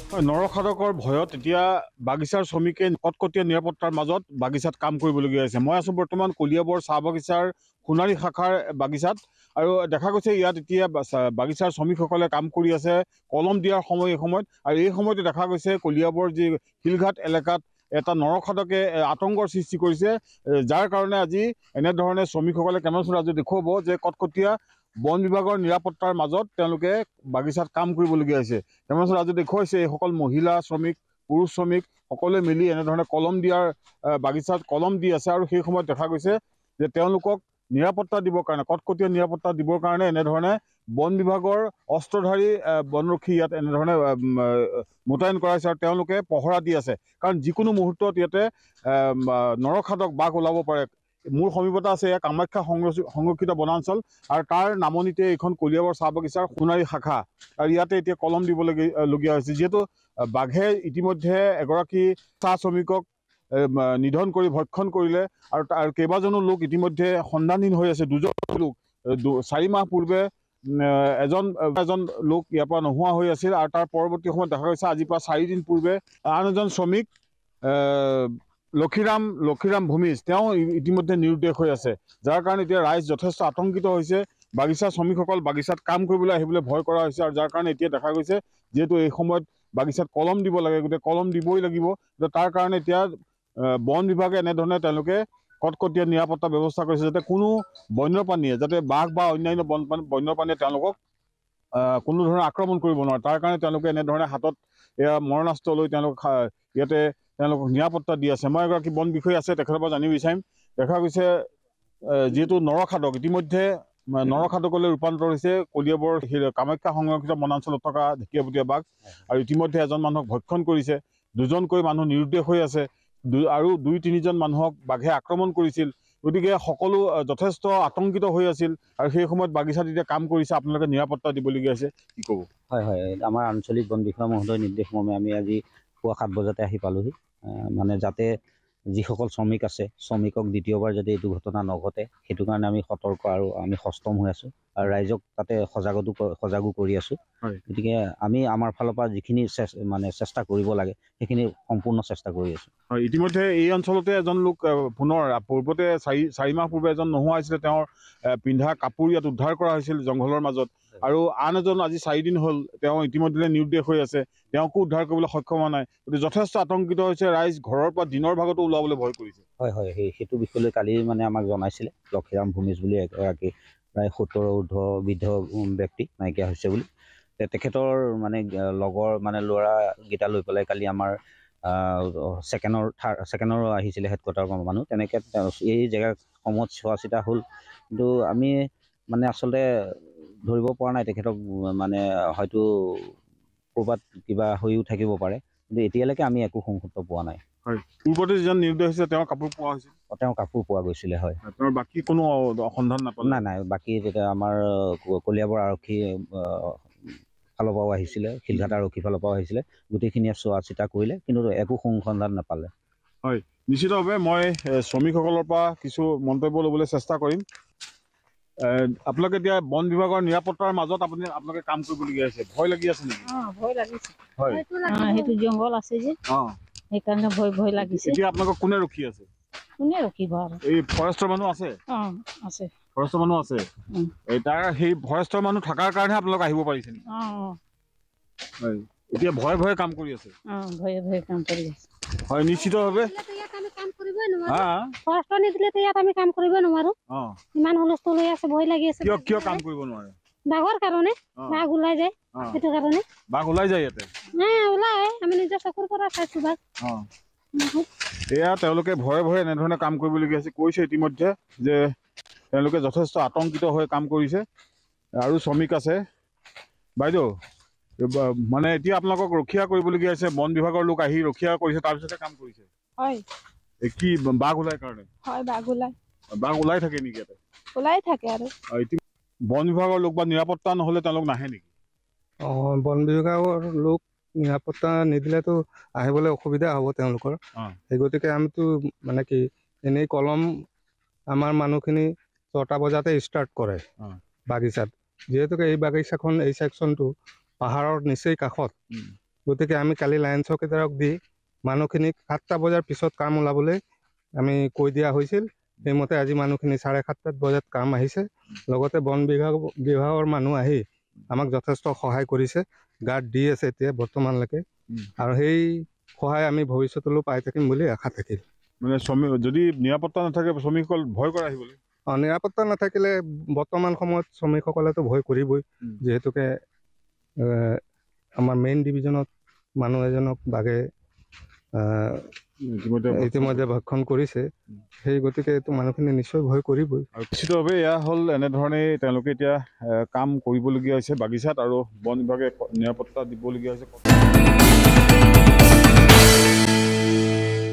নৰখাদকৰ ভয়ত এতিয়া বাগিচাৰ শ্ৰমিকে কটকটীয়া নিৰাপত্তাৰ মাজত বাগিচাত কাম কৰিবলগীয়া হৈছে। মই আছোঁ বৰ্তমান কলিয়াবৰ চাহ বাগিচাৰ সোণাৰী শাখাৰ বাগিচাত আৰু দেখা গৈছে ইয়াত এতিয়া বাগিচাৰ শ্ৰমিকসকলে কাম কৰি আছে কলম দিয়াৰ এই সময়ত আৰু এই সময়তে দেখা গৈছে কলিয়াবৰ যি শিলঘাট এলেকাত এটা নৰখাদকে আতংকৰ সৃষ্টি কৰিছে, যাৰ কাৰণে আজি এনেধৰণে শ্ৰমিকসকলে কেমেৰা আজি দেখুৱাব যে কটকটীয়া বন বিভাগৰ নিৰাপত্তাৰ মাজত তেওঁলোকে বাগিচাত কাম কৰিবলগীয়া হৈছে। কেমেৰা আজি দেখুৱাইছে এইসকল মহিলা শ্ৰমিক, পুৰুষ শ্ৰমিক সকলোৱে মিলি এনেধৰণে কলম দিয়াৰ বাগিচাত কলম দি আছে আৰু সেই সময়ত দেখা গৈছে যে তেওঁলোকক নিৰাপত্তা দিবৰ কাৰণে কটকটীয়া নিৰাপত্তা দিবৰ কাৰণে এনেধৰণে বন বিভাগৰ অস্ত্ৰধাৰী বনৰক্ষী ইয়াত এনেধৰণে মোতায়েন কৰা হৈছে আৰু তেওঁলোকে পহৰা দি আছে, কাৰণ যিকোনো মুহূৰ্তত ইয়াতে নৰখাদক বাঘ ওলাব পাৰে। মোৰ সমীপতে আছে এয়া কামাখ্যা সংৰক্ষিত বনাঞ্চল আৰু তাৰ নামনিতে এইখন কলিয়াবৰ চাহ বাগিচাৰ সোণাৰী শাখা আৰু ইয়াতে এতিয়া কলম দিবলগীয়া হৈছে, যিহেতু বাঘে ইতিমধ্যে এগৰাকী চাহ শ্ৰমিকক নিধন কৰি ভক্ষণ কৰিলে আৰু কেইবাজনো লোক ইতিমধ্যে সন্ধানহীন হৈ আছে। দুজন লোক 4 মাহ পূৰ্বে এজন লোক ইয়াৰ পৰা নোহোৱা হৈ আছিল আৰু তাৰ পৰৱৰ্তী সময়ত দেখা গৈছে আজিৰ পৰা 4 দিন পূৰ্বে আন এজন শ্ৰমিক লক্ষীৰাম ভূমিজ তেওঁ ইতিমধ্যে নিৰুদ্দেশ হৈ আছে, যাৰ কাৰণে এতিয়া ৰাইজ যথেষ্ট আতংকিত হৈছে। বাগিচা শ্ৰমিকসকল বাগিচাত কাম কৰিবলৈ আহিবলৈ ভয় কৰা হৈছে আৰু যাৰ কাৰণে এতিয়া দেখা গৈছে যিহেতু এই সময়ত বাগিচাত কলম দিব লাগে, গতিকে কলম দিবই লাগিব। তাৰ কাৰণে এতিয়া বন বিভাগে এনেধৰণে তেওঁলোকে কটকটীয়া নিৰাপত্তা ব্যৱস্থা কৰিছে যাতে কোনো বন্যপ্ৰাণীয়ে যাতে বাঘ বা অন্যান্য বন্যপ্ৰাণীয়ে তেওঁলোকক কোনো ধৰণৰ আক্ৰমণ কৰিব নোৱাৰে, তাৰ কাৰণে তেওঁলোকে এনেধৰণে হাতত এয়া মৰণাস্ত্ৰ লৈ ইয়াতে তেওঁলোকক নিৰাপত্তা দি আছে। মই এগৰাকী বন বিষয়া আছে, তেখেতৰ পৰা জানিব বিচাৰিম। দেখা গৈছে যিহেতু নৰখাদক ইতিমধ্যে নৰখাদকলৈ ৰূপান্তৰ হৈছে কলিয়াবৰ কামাখ্যা সংৰক্ষিত বনাঞ্চলত থকা ঢেকীয়াপতীয়া বাঘ আৰু ইতিমধ্যে এজন মানুহক ভক্ষণ কৰিছে, দুজনকৈ মানুহ নিৰুদ্দেশ হৈ আছে আৰু 2-3জন মানুহক বাঘে আক্ৰমণ কৰিছিল। গতিকে সকলো যথেষ্ট আতংকিত হৈ আছিল আৰু সেই সময়ত বাগিচাত এতিয়া কাম কৰিছে, আপোনালোকে নিৰাপত্তা দিবলগীয়া হৈছে, কি ক'ব? হয় হয়, আমাৰ আঞ্চলিক বন বিষয়া মহোদয়ৰ নিৰ্দেশ মৰ্মে আমি আজি পুৱা 7 বজাতে আহি পালোহি, মানে যাতে যিসকল শ্ৰমিক আছে শ্ৰমিকক দ্বিতীয়বাৰ যাতে এইটো ঘটনা নঘটে সেইটো কাৰণে আমি সতৰ্ক আৰু আমি সষ্টম হৈ আছোঁ আৰু ৰাইজক তাতে সজাগো কৰি আছোঁ। গতিকে আমি আমাৰ ফালৰ পৰা যিখিনি মানে চেষ্টা কৰিব লাগে সেইখিনি সম্পূৰ্ণ চেষ্টা কৰি আছোঁ। হয়, ইতিমধ্যে এই অঞ্চলতে এজন লোক পুনৰ পূৰ্বতে 4 মাহ পূৰ্বে এজন নোহোৱা হৈছিলে, তেওঁৰ পিন্ধা কাপোৰ ইয়াত উদ্ধাৰ কৰা হৈছিল জংঘলৰ মাজত আৰু আন এজন আজি 4 দিন হ'ল তেওঁ ইতিমধ্যে নিৰুদ্দেশ হৈ আছে, তেওঁকো উদ্ধাৰ কৰিবলৈ সক্ষম হোৱা নাই। গতিকে যথেষ্ট আতংকিত হৈছে ৰাইজ, ঘৰৰ পৰা দিনৰ ভাগতো ওলাবলৈ ভয় কৰিছে। হয় হয়, সেইটো বিষয়লৈ কালি মানে আমাক জনাইছিলে লক্ষীৰাম ভূমিজ বুলি এগৰাকী প্ৰায় 70 ঊৰ্ধ বৃদ্ধ ব্যক্তি নাইকিয়া হৈছে বুলি। তেখেতৰ মানে লগৰ মানে ল'ৰাকেইটা লৈ পেলাই কালি আমাৰ ছেকেণ্ডৰ আহিছিলে হেডকোৱাৰ্টাৰৰ মানুহ, তেনেকৈ এই জেগাসমূহত চোৱা চিতা হ'ল, কিন্তু আমি মানে আচলতে ধৰিব পৰা নাই তেখেতক, মানে হয়তো ক'ৰবাত কিবা হৈও থাকিব পাৰে, কিন্তু এতিয়ালৈকে আমি একো সংসুত্ৰ পোৱা নাই। হয়, পূৰ্বতে যিজন নিৰুদ্দেশ হৈছে তেওঁৰ কাপোৰ পোৱা হৈছিল? তেওঁৰ কাপোৰ পোৱা গৈছিলে। হয়, তেওঁৰ বাকী কোনো সন্ধান নাপালে? নাই, বাকী যেতিয়া আমাৰ কলিয়াবৰ আৰক্ষী ফালৰ পৰাও আহিছিলে, শিলঘাট আৰক্ষী ফালৰ পৰাও আহিছিলে, গোটেইখিনিয়ে চোৱা চিতা কৰিলে কিন্তু একো সন্ধান নাপালে। হয়, নিশ্চিতভাৱে মই শ্ৰমিকসকলৰ পৰা কিছু মন্তব্য ল'বলৈ চেষ্টা কৰিম। আপোনালোকে এতিয়া বন বিভাগৰ নিৰাপত্তাৰ মাজত আপোনালোকে কাম কৰিবলগীয়া হৈছে, ভয় লাগি আছে নেকি? ভয় লাগিছে। হয়, সেইটো জংঘল আছে যে সেইকাৰণে ভয় লাগিছে। এতিয়া আপোনালোকক কোনে ৰখি আছে? কোনে ৰখিব আৰু? এই ফৰেষ্টৰ মানুহ আছে? আছে, ফৰেষ্টৰ মানুহ আছে। তাৰ সেই ফৰেষ্টৰ মানুহ থকাৰ কাৰণে আপোনালোক আহিব পাৰিছে নেকি? হয়, এতিয়া ভয়ে কাম কৰি আছে? ভয়ে কাম কৰি আছে। হয়, নিশ্চিতভাৱে ফৰেষ্টৰ নিদিলেতো ইয়াত আমি কাম কৰিব নোৱাৰো। ইমান হুলস্থুল হৈ আছে, ভয় লাগি আছে। কিয় কাম কৰিব নোৱাৰে? বাঘৰ কাৰণে, বাঘ ওলাই যায় সেইটো কাৰণে। বাঘ ওলাই যায় ইয়াতে? ওলাই, আমি নিজৰ চকুৰ পৰা চাইছো বাঘ। এয়া তেওঁলোকে ভয়ে এনেধৰণে কাম কৰিবলগীয়া হৈছে, কৈছে ইতিমধ্যে যে তেওঁলোকে যথেষ্ট আতংকিত হৈ কাম কৰিছে আৰু শ্ৰমিক আছে। বাইদেউ, মানে এতিয়া আপোনালোকক ৰক্ষা কৰিবলগীয়া হৈছে, বন বিভাগৰ লোক আহি ৰক্ষা কৰিছে, তাৰপিছতে কাম কৰিছে? হয়। কি বাঘ ওলাই কাৰণে? হয়, বাঘ ওলাই থাকে নেকি ইয়াতে? ওলাই থাকে আৰু বন বিভাগৰ লোক বা নিৰাপত্তা নহলে তেওঁলোক নাহে নেকি? বন বিভাগৰ লোক নিৰাপত্তা নিদিলেতো আহিবলৈ অসুবিধা হ'ব তেওঁলোকৰ। সেই গতিকে আমিতো মানে কি এনেই কলম আমাৰ মানুহখিনি 6টা বজাতে ষ্টাৰ্ট কৰে বাগিচাত, যিহেতুকে এই বাগিচাখন এই ছেকশ্যনটো পাহাৰৰ নিচেই কাষত, গতিকে আমি কালি লাইন চকীদাৰক দি মানুহখিনিক 7টা বজাৰ পিছত কাম ওলাবলৈ আমি কৈ দিয়া হৈছিল। সেইমতে আজি মানুহখিনি 7:30 বজাত কাম আহিছে। লগতে বন বিভাগৰ মানুহ আহি আমাক যথেষ্ট সহায় কৰিছে, গাৰ্ড দি আছে এতিয়া বৰ্তমানলৈকে, আৰু সেই সহায় আমি ভৱিষ্যতলৈও পাই থাকিম বুলি আশা থাকিল। মানে যদি নিৰাপত্তা নাথাকে শ্ৰমিকসকল ভয় কৰে আহিবলৈ। নিৰাপত্তা নাথাকিলে বৰ্তমান সময়ত শ্ৰমিকসকলেতো ভয় কৰিবই, যিহেতুকে আমাৰ মেইন ডিভিজনত মানুহ এজনক বাঘে ইতিমধ্যে ভক্ষণ কৰিছে। সেই গতিকে এইটো মানুহখিনি নিশ্চয় ভয় কৰিবই। আৰু নিশ্চিতভাৱে এয়া হ'ল এনেধৰণেই তেওঁলোকে এতিয়া কাম কৰিবলগীয়া হৈছে বাগিচাত, আৰু বন বিভাগে নিৰাপত্তা দিবলগীয়া হৈছে।